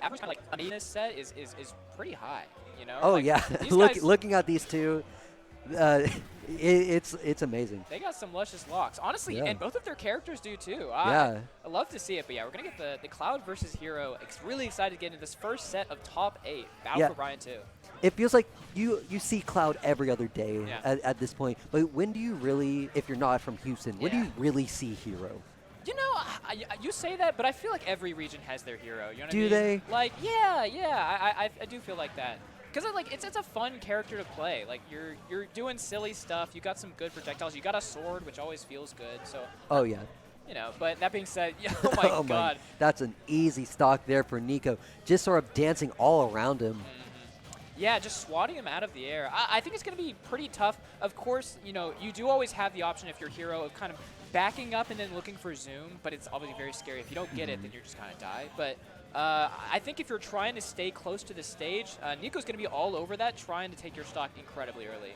average kind of like uneasiness set is pretty high. You know? Oh Like, yeah, these guys, looking at these two, uh, it's amazing. they got some luscious locks. Honestly, Yeah. and both of their characters do too. Yeah. I love to see it, but yeah, we're going to get the Cloud versus Hero. Really excited to get into this first set of top 8. Battle Yeah. for Bryan 2. It feels like you see Cloud every other day Yeah. at this point. But when do you really, if you're not from Houston, when do Yeah. you really see Hero? You know, you say that, but I feel like every region has their hero. You know what I Do mean? they? Like, yeah, I do feel like that. Because like it's a fun character to play. Like you're doing silly stuff. You got some good projectiles. You got a sword, which always feels good. So Oh yeah. you know. But that being said, oh my god. That's an easy stock there for Niko. Just sort of dancing all around him. Yeah, just swatting him out of the air. I think it's going to be pretty tough. Of course, you know, you do always have the option if you're hero of kind of backing up and then looking for zoom, but it's obviously very scary. If you don't get it, then you're just kind of die. But I think if you're trying to stay close to the stage, Niko's going to be all over that, trying to take your stock incredibly early.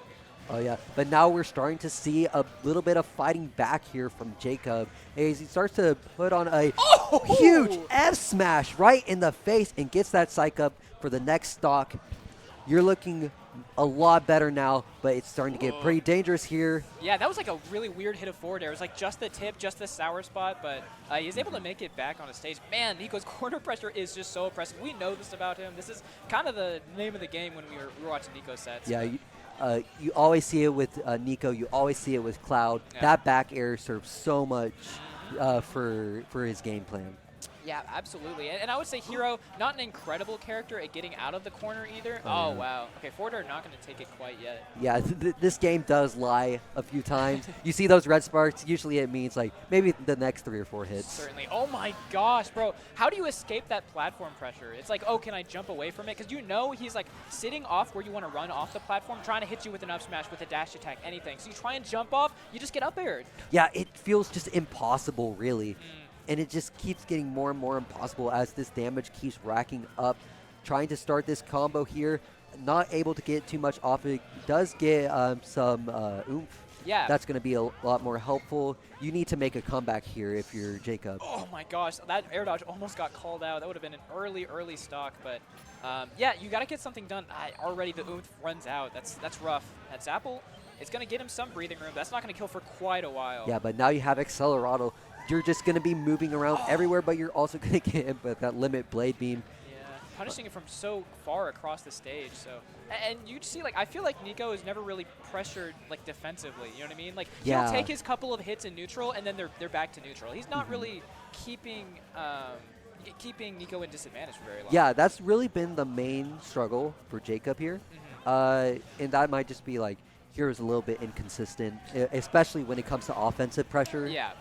Oh yeah, but now we're starting to see a little bit of fighting back here from Jakob as he starts to put on a huge F smash right in the face and gets that psych up for the next stock. You're looking a lot better now, but it's starting to get pretty dangerous here. Yeah, that was like a really weird hit of forward air. It was like just the tip, just the sour spot, but he's able to make it back on the stage. Man, Niko's corner pressure is just so oppressive. We know this about him. This is kind of the name of the game when we were watching Niko's sets. Yeah, you always see it with Niko. You always see it with Cloud. Yeah. That back air serves so much for his game plan. Yeah, absolutely. And I would say Hero, not an incredible character at getting out of the corner either. Oh, wow. Okay, forward air not going to take it quite yet. Yeah, this game does lie a few times. You see those red sparks, usually it means like maybe the next 3 or 4 hits. Certainly. Oh my gosh, bro. How do you escape that platform pressure? It's like, oh, can I jump away from it? Because you know he's like sitting off where you want to run off the platform, trying to hit you with an up smash, with a dash attack, anything. So you try and jump off, you just get up aired. Yeah, it feels just impossible, really. And it just keeps getting more and more impossible as this damage keeps racking up. Trying to start this combo here, not able to get too much off it. Does get some oomph. Yeah. That's going to be a lot more helpful. You need to make a comeback here if you're Jakob. Oh my gosh, that air dodge almost got called out. That would have been an early stock, but yeah, you got to get something done. Already the oomph runs out. That's rough. That Zapple, it's going to get him some breathing room. That's not going to kill for quite a while. Yeah, but now you have Accelerado. You're just going to be moving around everywhere, but you're also going to get hit with that limit blade beam. Yeah, punishing it from so far across the stage. So, and you see, like, I feel like Niko is never really pressured, like, defensively. You know what I mean? Like, Yeah. he'll take his couple of hits in neutral, and then they're back to neutral. He's not really keeping Niko in disadvantage for very long. Yeah, that's really been the main struggle for Jakob here. And that might just be like, Hero's a little bit inconsistent, especially when it comes to offensive pressure. Yeah.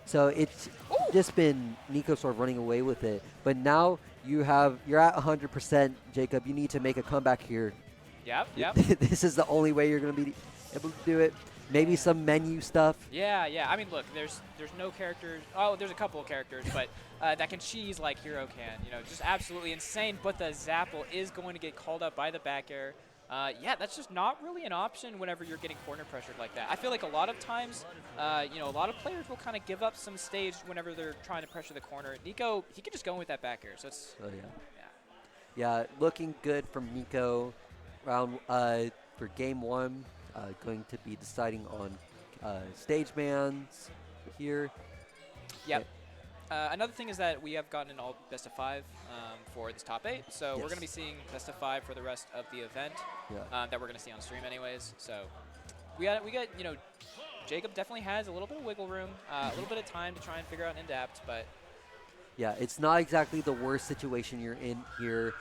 So it's just been Niko sort of running away with it. But now you're at 100%, Jakob. You need to make a comeback here. Yep. This is the only way you're going to be able to do it. Maybe some menu stuff. Yeah. I mean, look, there's no characters. Oh, there's a couple of characters, but that can cheese like Hero can. You know, just absolutely insane. But the Zapple is going to get called up by the back air. Yeah, that's just not really an option whenever you're getting corner pressured like that. I feel like a lot of times, you know, a lot of players will kind of give up some stage whenever they're trying to pressure the corner. Niko, he can just go in with that back air. So it's Yeah, looking good from Niko. Round for game 1, going to be deciding on stage bans here. Yep. Another thing is that we have gotten an all best of 5 for this top 8, so we're going to be seeing best of 5 for the rest of the event that we're going to see on stream anyways. So we got you know, Jakob definitely has a little bit of wiggle room, a little bit of time to try and figure out an adapt, but yeah, it's not exactly the worst situation you're in here.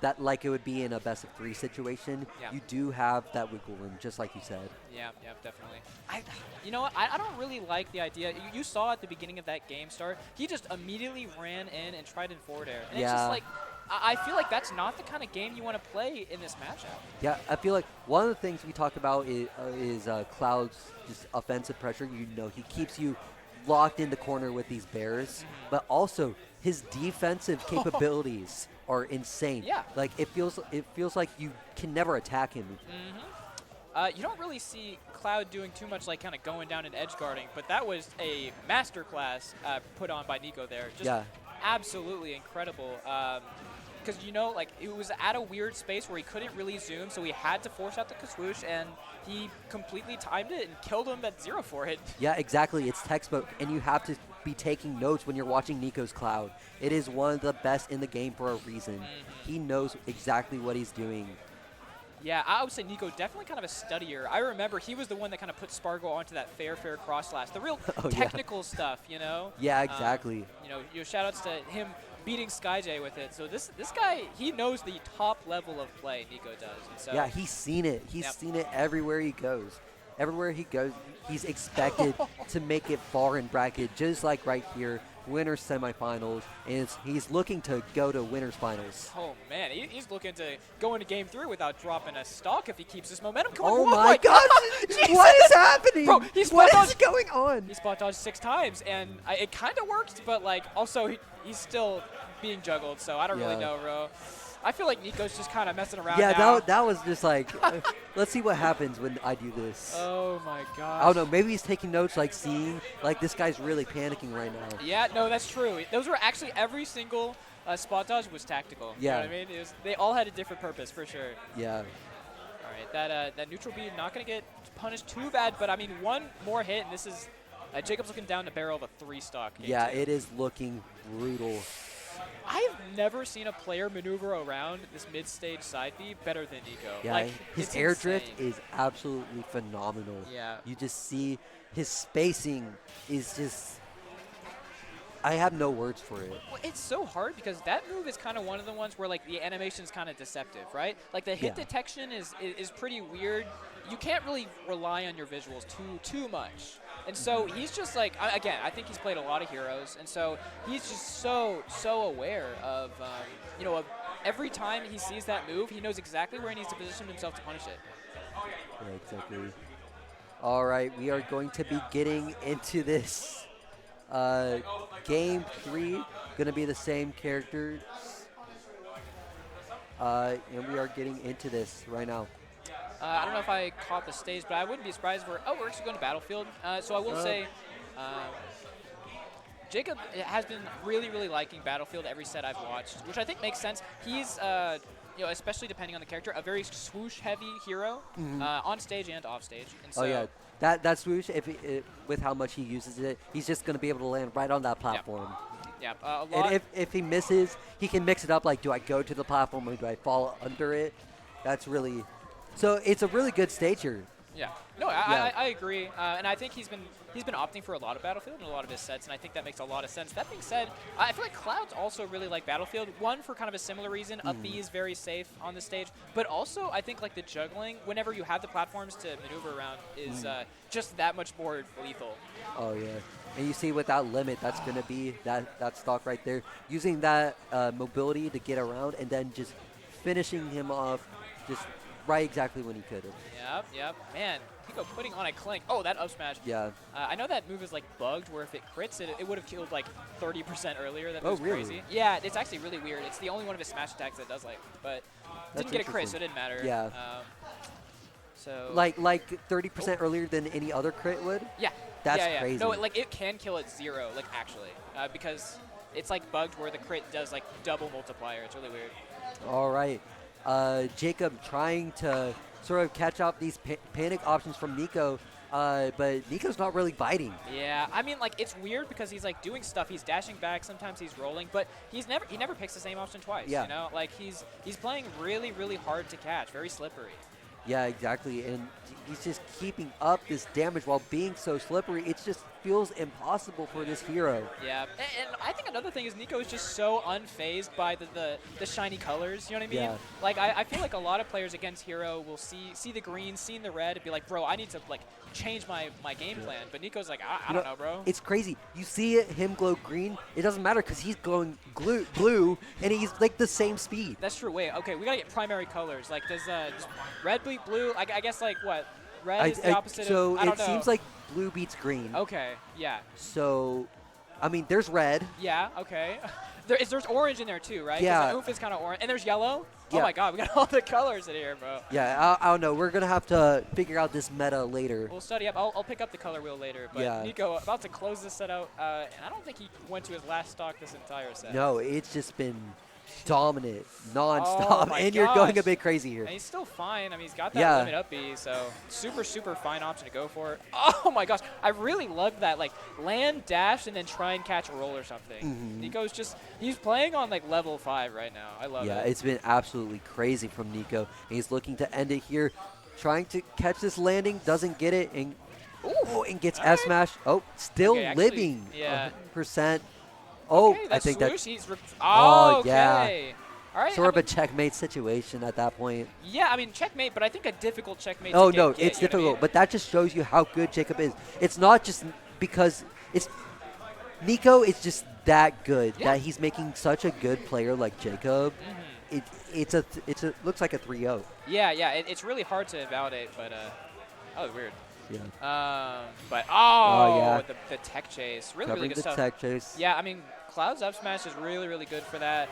That like it would be in a best of 3 situation. Yeah. You do have that wiggle room, just like you said. Yeah, definitely. You know what? I don't really like the idea. You saw at the beginning of that game start, he just immediately ran in and tried in forward air. And it's just like, I feel like that's not the kind of game you want to play in this matchup. Yeah, I feel like one of the things we talk about is Cloud's just offensive pressure. You know, he keeps you locked in the corner with these bears, but also his defensive capabilities are insane. Yeah. Like it feels like you can never attack him. You don't really see Cloud doing too much, like kind of going down and edge guarding, but that was a masterclass put on by Niko there. Just absolutely incredible. Because, you know, like, it was at a weird space where he couldn't really zoom, so he had to force out the swoosh, and he completely timed it and killed him at 0 for it. Yeah, exactly. It's textbook, and you have to be taking notes when you're watching Niko's Cloud. It is one of the best in the game for a reason. He knows exactly what he's doing. Yeah, I would say Niko definitely kind of a studier. I remember he was the one that kind of put Spargo onto that fair cross slash, the real technical stuff, you know? Yeah, exactly. You know, shout outs to him beating SkyJ with it. So this guy, he knows the top level of play, Niko does. And so Yeah, he's seen it. He's seen it everywhere he goes. Everywhere he goes, he's expected to make it far in bracket, just like right here, winners semifinals, and he's looking to go to winners finals. Oh man, he's looking to go into game 3 without dropping a stock if he keeps this momentum. Come Oh on, my God! What is happening? Bro, what is going on? He spot dodged 6 times, and it kind of worked, but like also he's still being juggled, so I don't really know, bro. I feel like Niko's just kind of messing around now. Yeah, that was just like, let's see what happens when I do this. Oh my gosh. I don't know, maybe he's taking notes, like seeing, like this guy's really panicking right now. Yeah, no, that's true. Those were actually every single spot dodge was tactical. Yeah. You know what I mean? They all had a different purpose, for sure. Yeah. All right, that neutral B not going to get punished too bad, but I mean, one more hit, and this is Jakob's looking down the barrel of a 3 stock. Yeah, it is looking brutal. I've never seen a player maneuver around this mid-stage side B better than Niko. Yeah, like, his air drift is absolutely phenomenal. Yeah. You just see his spacing is just, I have no words for it. Well, it's so hard because that move is kind of one of the ones where like the animation's kind of deceptive, right? Like the hit detection is pretty weird. You can't really rely on your visuals too much. And so he's just like, again, I think he's played a lot of heroes, and so he's just so aware of, you know, of every time he sees that move, he knows exactly where he needs to position himself to punish it. Yeah, exactly. All right, we are going to be getting into this game 3. Going to be the same characters, and we are getting into this right now. I don't know if I caught the stage, but I wouldn't be surprised if we're actually going to Battlefield. So I will say, Jakob has been really liking Battlefield every set I've watched, which I think makes sense. He's, you know, especially depending on the character, a very swoosh-heavy hero on stage and off stage. And so that swoosh, with how much he uses it, he's just going to be able to land right on that platform. Yeah, and if he misses, he can mix it up. Like, do I go to the platform or do I fall under it? That's really. So it's a really good stage here. Yeah. No, I agree, and I think he's been opting for a lot of Battlefield in a lot of his sets, and I think that makes a lot of sense. That being said, I feel like Clouds also really like Battlefield. One, for kind of a similar reason, up B is very safe on the stage, but also I think like the juggling, whenever you have the platforms to maneuver around, is just that much more lethal. Oh yeah, and you see with that limit, that's gonna be that stock right there, using that mobility to get around, and then just finishing him off, just right exactly when he could have. Yep. Man, Niko putting on a clink. Oh, that up smash. Yeah. I know that move is like bugged, where if it crits, it would have killed like 30% earlier. That was really? crazy. Yeah, it's actually really weird. It's the only one of his smash attacks that does like, but didn't get a crit, so it didn't matter. Yeah. So. Like 30% earlier than any other crit would. Yeah. That's crazy. No, like it can kill at 0, like actually, because it's like bugged where the crit does like double multiplier. It's really weird. All right. Jakob trying to sort of catch up these panic options from Niko, but Niko's not really biting. Yeah, I mean, like, it's weird because he's, like, doing stuff. He's dashing back. Sometimes he's rolling, but he never picks the same option twice, you know? Like, he's playing really hard to catch, very slippery. Yeah, exactly, and he's just keeping up this damage while being so slippery. It just feels impossible for this hero. Yeah, and I think another thing is Niko is just so unfazed by the shiny colors, you know what I mean? Yeah. Like, I feel like a lot of players against Hero will see the green, see the red, and be like, bro, I need to, like, change my game plan. But Niko's like, I don't know, bro. It's crazy. You see him glow green, it doesn't matter because he's glowing blue, and he's, like, the same speed. That's true. Wait, okay, we got to get primary colors. Like, does red beat blue? I guess, like, what? Red is the opposite so of, I don't know. So it seems like blue beats green. Okay, yeah. So, I mean, there's red. Yeah, okay. There's orange in there too, right? 'Cause Yeah. the oomph is kind of orange. And there's yellow. Yeah. Oh my god, we got all the colors in here, bro. Yeah, I don't know. We're going to have to figure out this meta later. We'll study up. I'll pick up the color wheel later. But Yeah. Niko about to close this set out, and I don't think he went to his last stock this entire set. No, it's just been dominant, nonstop, my and you're going a gosh. bit crazy here. And he's still fine. I mean, he's got that Yeah. limit up B, so super, super fine option to go for. Oh my gosh, I really love that, like, land, dash, and then try and catch a roll or something. Niko's just, he's playing on, like, level 5 right now. I love Yeah, it. it's been absolutely crazy from Niko. And he's looking to end it here, trying to catch this landing, doesn't get it, and, and gets All right. F-smash. Oh, still Okay, actually, living yeah. 100%. Oh, Okay, I think that swoosh, he's Oh, yeah. okay. All right. sort of I a mean, checkmate situation at that point. yeah, I mean, checkmate, but I think a difficult checkmate Oh, to no, get, it's you know what I difficult, mean? but that just shows you how good Jacob is. It's not just because it's Niko is just that good Yeah. that he's making such a good player like Jacob. It's a looks like a 3-0. Yeah, yeah, it's really hard to invalidate, but, oh, weird. Yeah. But yeah. the tech chase, really Covering good the stuff. tech chase. Yeah, I mean, Cloud's up smash is really, really good for that.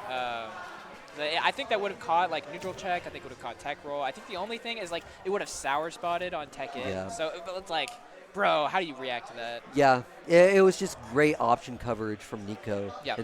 I think that would have caught like neutral check. I think it would have caught tech roll. I think the only thing is like it would have sour spotted on tech in. Yeah. So it's like, bro, how do you react to that? Yeah, it was just great option coverage from Niko. Yeah.